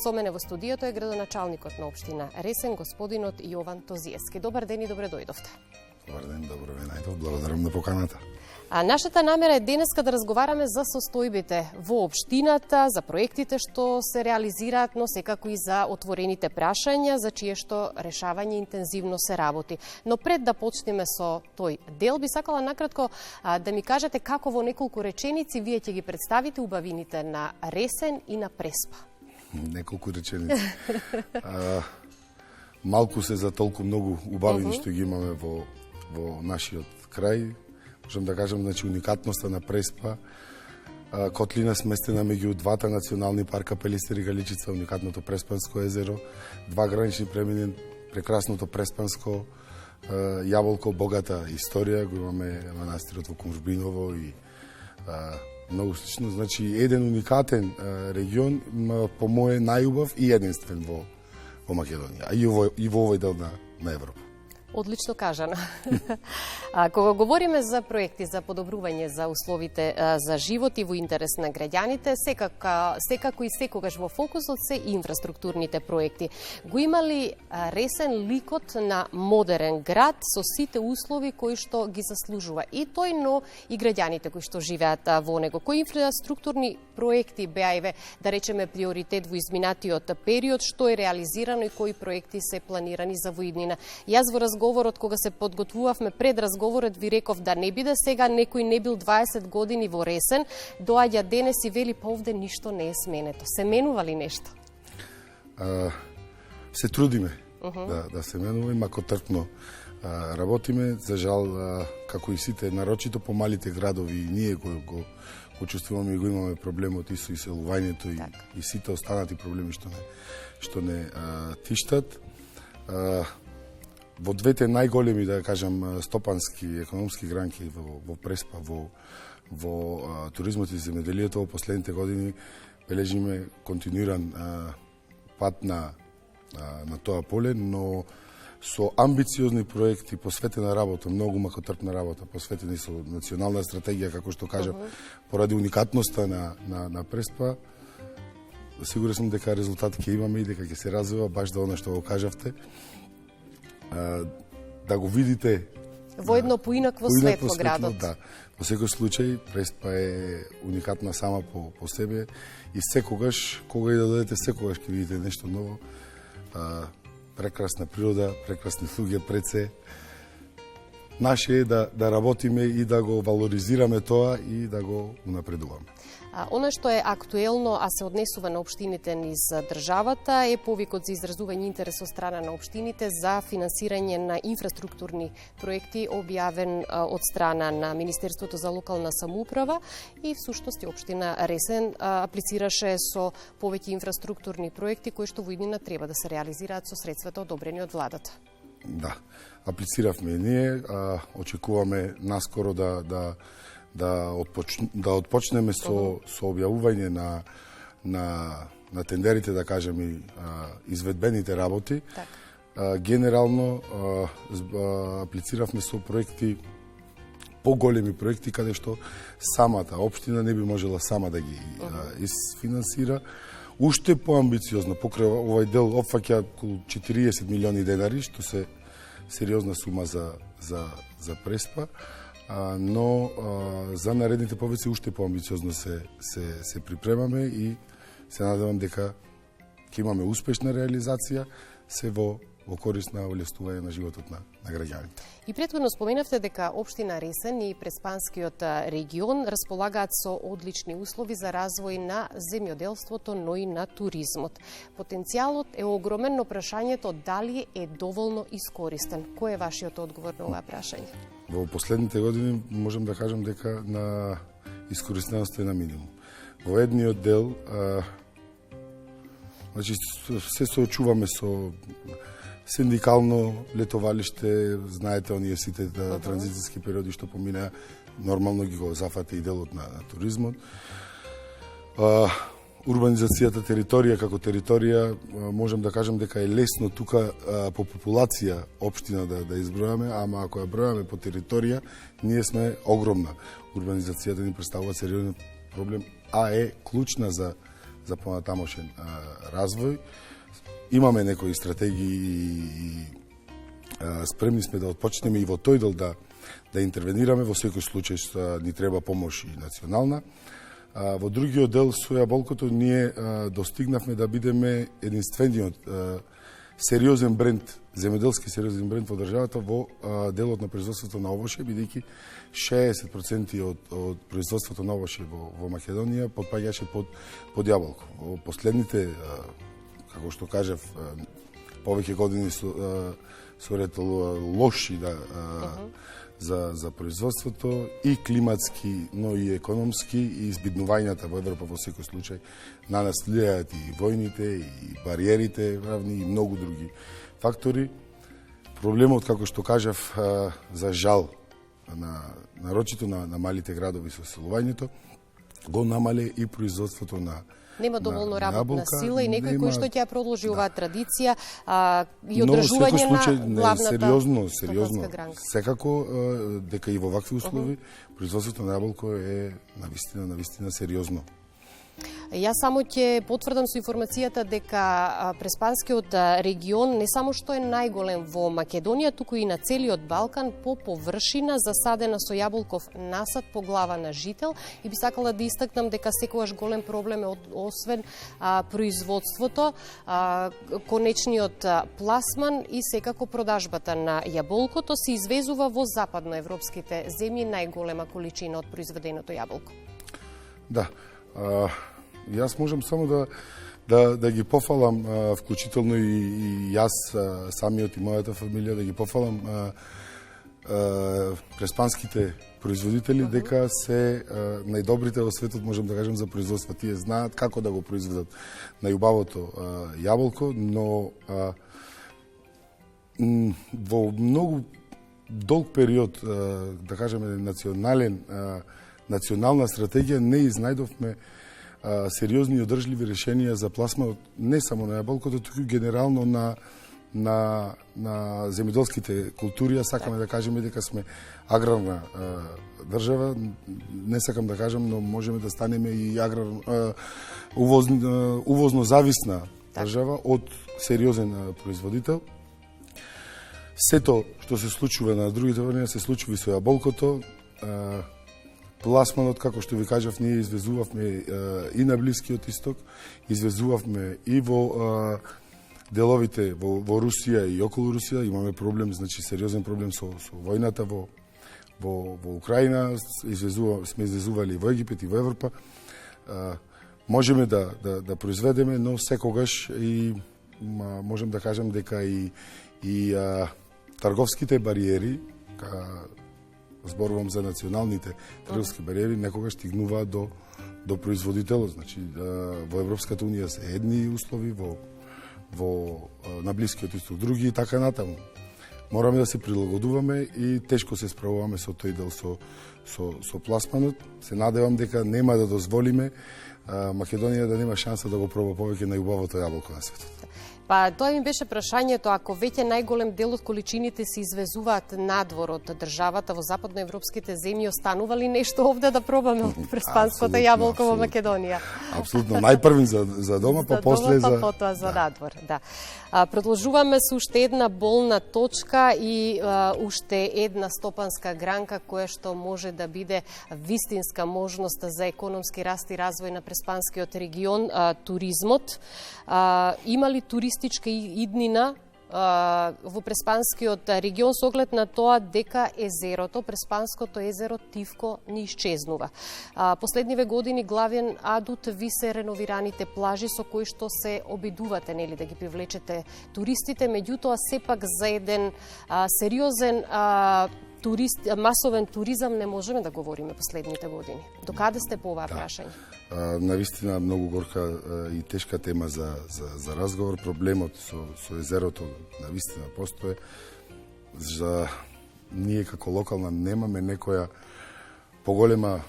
Со мене во студиото е градоначалникот на општина Ресен, господинот Јован Тозиевски. Добар ден и добре дојдовте. Добар ден, добро ве најдов. Благодарам на поканата. Нашата намера е денеска да разговараме за состојбите во општината, за проектите што се реализираат, но секако и за отворените прашања, за чие што решавање интензивно се работи. Но пред да почнеме со тој дел, би сакала накратко да ми кажете како во неколку реченици вие ќе ги представите убавините на Ресен и на Преспа. Неколку реченици. Малку се за толку многу убавини што ги имаме во нашиот крај. Можам да кажам, значи, уникатноста на Преспа, котлина сместена меѓу двата национални парка Пелистер и Галичица, уникатното Преспанско езеро, два гранични премини, прекрасното Преспанско јаболко, богата историја, го имаме манастирот во Кумжбиново и многу слично, значи еден уникатен регион, по моје најубав и единствен во Македонија, а и во овој дел на Европа. Одлично кажано. Кога говориме за проекти за подобрување за условите за живот и во интерес на граѓаните, секако и секогаш во фокусот се инфраструктурните проекти. Го имали Ресен ликот на модерен град со сите услови кои што ги заслужува и тој, но и граѓаните кои што живеат во него. Кои инфраструктурни проекти беа, да речеме, приоритет во изминатиот период, што е реализирано и кои проекти се планирани за воиднина? Јас во разговорот, кога се подготвувавме пред разговорот, ви реков да не биде сега некој не бил 20 години во Ресен, доаѓа денес и вели па овде ништо не е сменето. Се менува ли нешто? Се трудиме да се менува, мако трпно работиме. За жал, како и сите, нарочито по малите градови, и ние го чувствуваме и го имаме проблемот и со иселувањето и сите останати проблеми што не тиштат. Во двете најголеми, да кажам, стопански, економски гранки во Преспа, во туризмот и земеделието, во последните години бележиме континуиран пат на тоа поле, но со амбициозни проекти, посветена работа, многу макотрпна работа, посветени со национална стратегија, како што кажам, поради уникатноста на Преспа, сигурен сум дека резултат ќе имаме и дека ќе се развива баш да она што го кажавте, да го видите во едно поинакво светло градот. Да. Во секој случај, Преспа е уникатна сама по себе и секогаш, кога и да додете, секогаш ќе видите нешто ново. Прекрасна природа, прекрасни луѓе пред се. Наше е да работиме и да го валоризираме тоа и да го унапредуваме. Оно што е актуелно, а се однесува на општините низ државата, е повикот за изразување интерес од страна на општините за финансирање на инфраструктурни проекти, објавен од страна на Министерството за локална самоуправа и всушност општина Ресен аплицираше со повеќе инфраструктурни проекти кои што во иднина треба да се реализираат со средствата одобрени од владата. Да, аплициравме и ние, очекуваме наскоро да отпочнеме со објавување на тендерите, да кажем, и изведбените работи. Генерално аплициравме со проекти, поголеми проекти, каде што самата општина не би можела сама да ги изфинансира. Уште поамбициозно, покрај овој дел опфаќа околу 40 милиони денари, што се сериозна сума за Преспа, но за наредните повици уште поамбициозно се припремаме и се надевам дека ќе имаме успешна реализација, се во корист на олестување на животот на граѓаните. И претходно споменавте дека општина Ресен и Преспанскиот регион располагаат со одлични услови за развој на земјоделството, но и на туризмот. Потенцијалот е огромен, но прашањето дали е доволно искористен. Кој е вашиот одговор на ова прашање? Во последните години можам да кажам дека на искористеност е на минимум. Во едниот дел, значи, се соочуваме со синдикално летовалиште, знаете, оние сите транзицијски периоди што поминаа, нормално ги го зафати и делот на туризмот. Урбанизацијата територија како територија, можам да кажам дека е лесно тука по популација општина да избројаме, ама ако ја бројаме по територија, ние сме огромна. Урбанизацијата ни представува сериозен проблем, а е клучна за понатамошен развој. Имаме некои стратегии и спремни сме да отпочнеме и во тој дел да интервенираме. Во секој случај ни треба помош и национална. Во другиот дел со јаболкото ние достигнавме да бидеме единствениот сериозен бренд, земјоделски сериозен бренд во државата во делот на производството на овоше, бидејќи 60% од производството на овоше во Македонија потпаѓаше под јаболко. Во последните, како што кажав, повеќе години со ред лоши за производството и климатски, но и економски, и избиднувањата во Европа во секој случај на нас влијаат и војните, и бариерите, равни и многу други фактори. Проблемот, како што кажав, за жал, нарочито на малите градови со селувањето, го намале и производството на Нема доволно работна сила и некој кој што ќе ја продолжи оваа традиција и но одржување на главната сериозно. Секако дека и во вакви услови производството на јаболко е навистина сериозно. Јас само ќе потврдам со информацијата дека Преспанскиот регион не само што е најголем во Македонија, туку и на целиот Балкан по површина засадена со јаболков насад по глава на жител, и би сакала да истакнам дека секогаш голем проблем е освен производството, конечниот пласман и секако продажбата на јаболкото се извезува во западноевропските земји најголема количина од произведеното јаболко. Да. Јас можам само да ги пофалам, вклучително и јас самиот и мојата фамилија, да ги пофалам преспанските производители, дека се најдобрите во светот, можем да кажем, за производство. Тие знаат како да го произведат најубавото јаболко, но во многу долг период, да кажеме, национална стратегија не изнајдовме сериозни и одржливи решенија за пласманот не само на јаболкото, туку генерално на земјоделските култури. Сакаме да кажеме дека сме аграрна држава, не сакам да кажам, но можеме да станеме и увозно зависна држава од сериозен производител. Сето што се случува на другите времена се случува и со јаболкото. Пласманот, како што ви кажав, ние извезувавме и на Блискиот Исток, извезувавме и во деловите во Русија и околу Русија. Имаме проблем, значи сериозен проблем со војната во Украина, сме извезували во Египет и во Европа. Можеме да произведеме, но секогаш и можем да кажем дека и трговските бариери, зборувам за националните трговски бариери, некогаш стигнуваат до производителот. Значи, во Европската унија се едни услови, на Блискиот Исток други и така натаму. Мораме да се прилагодуваме и тешко се справуваме со тој дел со пласманот. Се надевам дека нема да дозволиме Македонија да нема шанса да го проба повеќе најубавото јаболко на светот. Па тоа ми беше прашањето, ако веќе најголем дел од количините се извезуваат надвор од државата во западноевропските земји, останува ли нешто овде да пробаме од преспанското јаболко во Македонија? Апсолутно, најпрвин за дома, па после за потоа за надвор, да. Продолжуваме со уште една болна точка и уште една стопанска гранка која што може да биде вистинска можност за економски раст и развој на преспанскиот регион, туризмот. Има ли туристичка иднина во Преспанскиот регион со оглед на тоа дека езерото, Преспанското езеро Тивко, не исчезнува. Последниве години главен адут ви се реновираните плажи со кои што се обидувате да ги привлечете туристите, меѓутоа сепак за еден сериозен масовен туризам не можеме да говориме последните години. Докаде сте по оваа прашање? Навистина многу горка и тешка тема за разговор. Проблемот со езерото навистина постои. За ние како локална немаме некоја поголема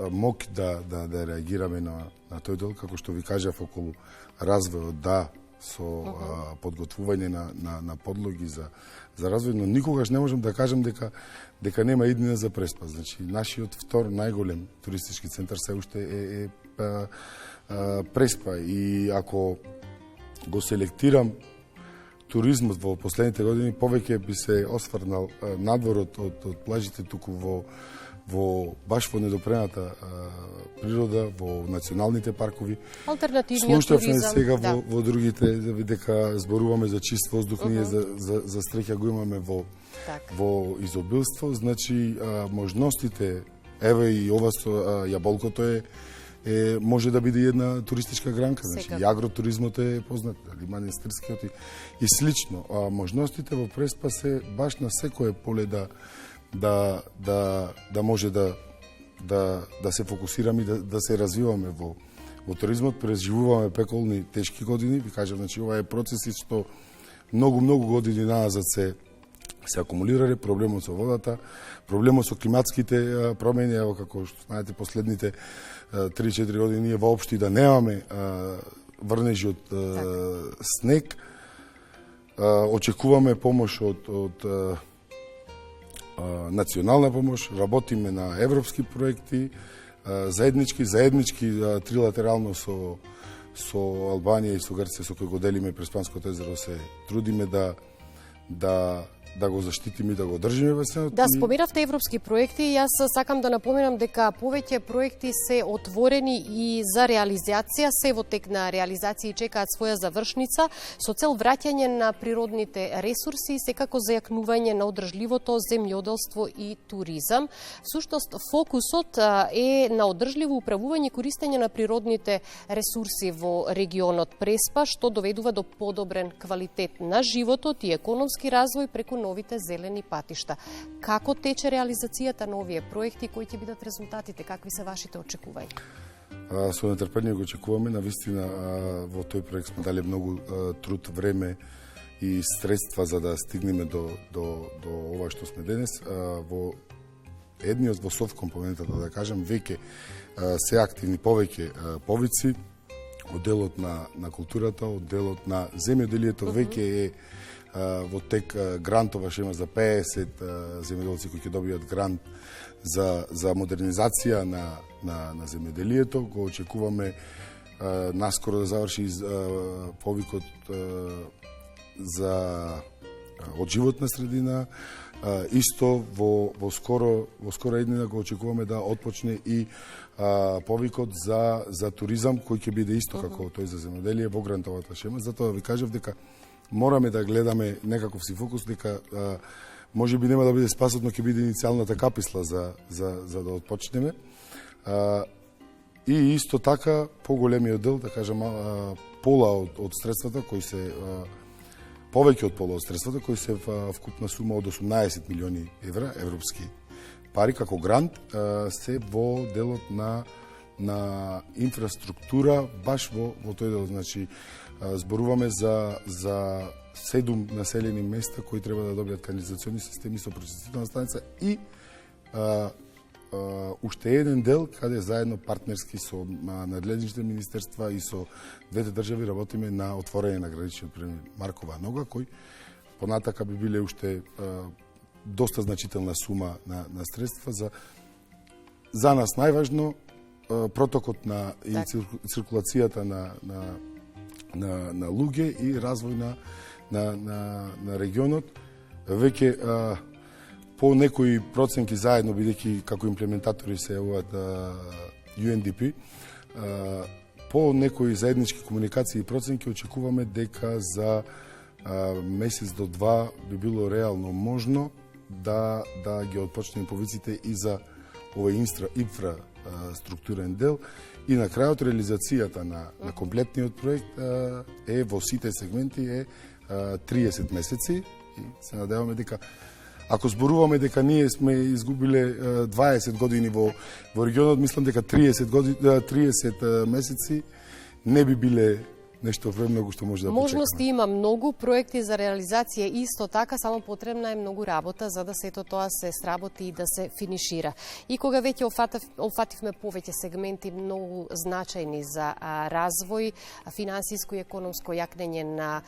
мок да реагираме на тој дел, како што ви кажав, околу развојот, да, со подготвување на подлоги за развој, но никогаш не можам да кажам дека нема иднина за Преспа. Значи, нашиот втор најголем туристички центар се уште е преспа. И ако го селектирам туризмот во последните години, повеќе би се осврнал надвор од плажите туку баш во недопрената природа, во националните паркови. Алтернативниот туризам. Слушавме сега да. во другите, дека зборуваме за чист воздух, ние за среќа го имаме во изобилство. Значи, можностите, еве и ова со јаболкото може да биде една туристичка гранка. Значи, и агротуризмот е познат, манастирскиот и слично. Можностите во Преспа се баш на секое поле да може да се фокусираме и да се развиваме во туризмот. Преживуваме пеколни тешки години, ви кажам, значи ова е процеси што многу години назад се акумулирале, проблемот со водата, проблемот со климатските промени, ево како што знаете последните 3-4 години ние воопшто да немаме врнежи од снег. Очекуваме помош од национална помош, работиме на европски проекти, заеднички трилатерално со Албанија и со Грција, со кој го делиме Преспанското езеро, се трудиме да го заштитиме и да го одржиме басенот. Да, споменавте европски проекти и јас сакам да напоменам дека повеќе проекти се отворени и за реализација, се во тек на реализација и чекаат своја завршница со цел враќање на природните ресурси и секако зајакнување на одржливото земјоделство и туризам. Всушност фокусот е на одржливо управување и користење на природните ресурси во регионот Преспа, што доведува до подобрен квалитет на животот и економски развој преку новите зелени патишта. Како тече реализацијата на овие проекти, кои ќе бидат резултатите, какви се вашите очекувања? Со нетрпение го очекуваме, навистина во тој проект сме дали многу труд, време и средства за да стигнеме до ова што сме денес. Во едниот во софт компонентата, да кажам, веќе се активни повеќе повици, одделот на културата, одделот на земјоделието веќе е во тек грантова шема за 50 земјоделци кои ќе добијат грант за модернизација на земјоделието. Го очекуваме наскоро да заврши повикот од животна средина. Исто во скоро еднина го очекуваме да отпочне и повикот за туризам кој ќе биде исто како тој за земјоделие во грантовата шема. Затоа ви кажав дека мораме да гледаме некаков си фокус, дека може би нема да биде спасот, но ќе биде иницијалната каписла за да отпочнеме. И исто така, поголемиот дел, да кажам, пола од средствата, кои се повеќе од пола од средствата, кои се вкупна сума од 18 милиони евра, европски пари, како грант, се во делот на инфраструктура, баш во тој дел. Значи, зборуваме за 7 населени места кои треба да добијат канализациони системи со пречистителна станица и уште еден дел каде заедно партнерски со надлежните министерства и со двете држави работиме на отворање на граничниот премин Маркова нога, кој понатака би биле уште доста значителна сума на средства за нас најважно протокот на циркулацијата на луѓе и развој на регионот. Веќе по некои проценки заедно, бидејќи како имплементатори се јавуваат UNDP, по некои заеднички комуникации и проценки очекуваме дека за месец до два би било реално можно да ги отпочнеме повиците и за овој инфраструктурен дел. И на крајот реализацијата на комплетниот проект е во сите сегменти е 30 месеци и се надеваме дека ако зборуваме дека ние сме изгубиле 20 години во регионот, мислам дека 30 месеци не би биле нешто премногу што може да Можности почекаме. има многу, проекти за реализација исто така, само потребна е многу работа за да сето тоа се сработи и да се финишира. И кога веќе офативме повеќе сегменти многу значајни за развој, финансиско и економско јакнење на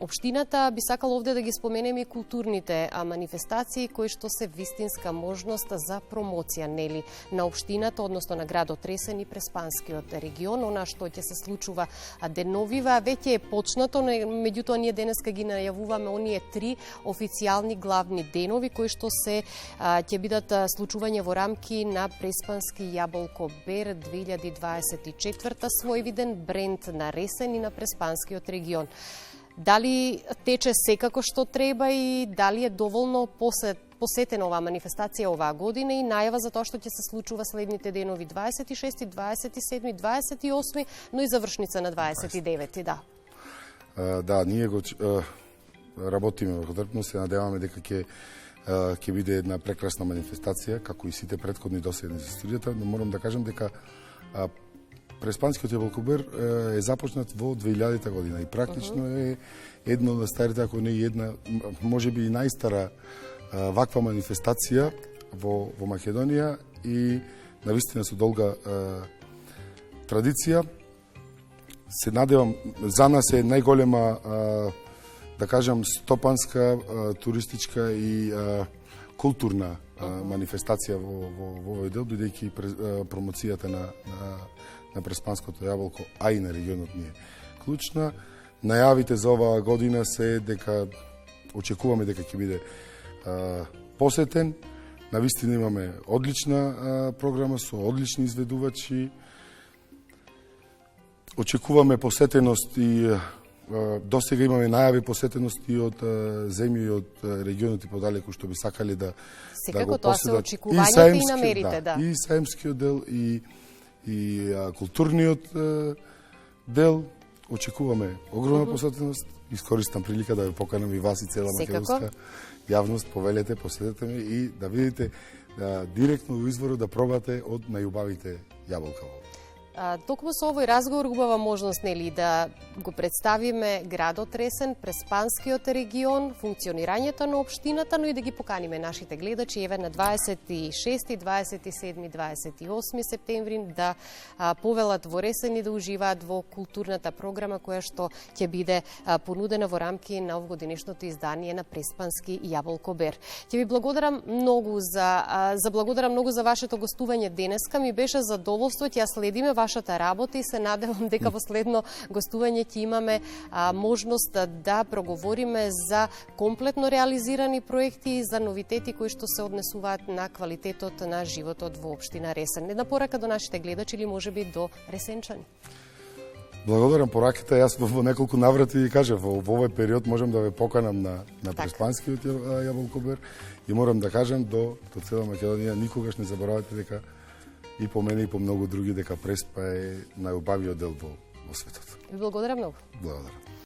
општината, би сакал овде да ги споменем и културните манифестации кои што се вистинска можност за промоција нели на општината, односно на градот Ресен и Преспанскиот регион. Она што ќе се случува деновива веќе е почнато, меѓутоа ние денеска ги најавуваме оние 3 официјални главни денови кои што се ќе бидат случување во рамки на Преспански јаболко бер 2024, својвиден бренд на Ресен и на Преспанскиот регион. Дали тече секако што треба и дали е доволно посетена оваа манифестација оваа година и најава за тоа што ќе се случува следните денови 26, 27, 28, но и завршница на 29, да. Да, ние го работиме во трпно, се надеваме дека ќе биде една прекрасна манифестација, како и сите претходни доседни за студијата, но морам да кажам дека Преспанскиот јаболкобер е започнат во 2000 година и практично е една од старите, ако не и една, можеби и најстара ваква манифестација во Македонија и навистина со долга традиција. Се надевам, за нас е најголема, да кажам, стопанска, туристичка и културна манифестација во овој дел, бидејќи промоцијата на Преспанското јаболко, а и на регионот ни е клучна. Најавите за оваа година се дека очекуваме дека ќе биде посетен. Навистина имаме одлична програма со одлични изведувачи. Очекуваме посетеност и досега имаме најави посетености од земји и од регионите подалеку што би сакале да секако го тоа се поседат. очекувањата и намерите, да. И саемскиот дел и културниот дел. Очекуваме огромна посетеност. Искористам прилика да ве поканам и вас и цела македонска јавност, повелете, посетете ме и да видите директно во изворот да пробате од најубавите јаболка. Токму со овој разговор убава можност нели да го представиме градот Ресен, Преспанскиот регион, функционирањето на општината, но и да ги поканиме нашите гледачи еве на 26, 27, 28 септември да повелат во Ресен и да уживаат во културната програма која што ќе биде понудена во рамки на овогодишното издание на Преспански јаболко бер. Ќе ви благодарам многу за вашето гостување денеска. Ми беше задоволство, ќе ја следиме вашата работа и се надевам дека во следно гостување ќе имаме можност да проговориме за комплетно реализирани проекти и за новитети кои што се однесуваат на квалитетот на животот во општина Ресен. Една порака до нашите гледачи или можеби до ресенчани. Благодарам пораката. Јас во неколку наврати ви кажав, во овој период можам да ве поканам на Преспанскиот јаболкобер и морам да кажам до цела Македонија никогаш не заборавате дека и по мене и по многу други дека Преспа е најубавиот дел во светот. Ви благодарам многу. Благодарам.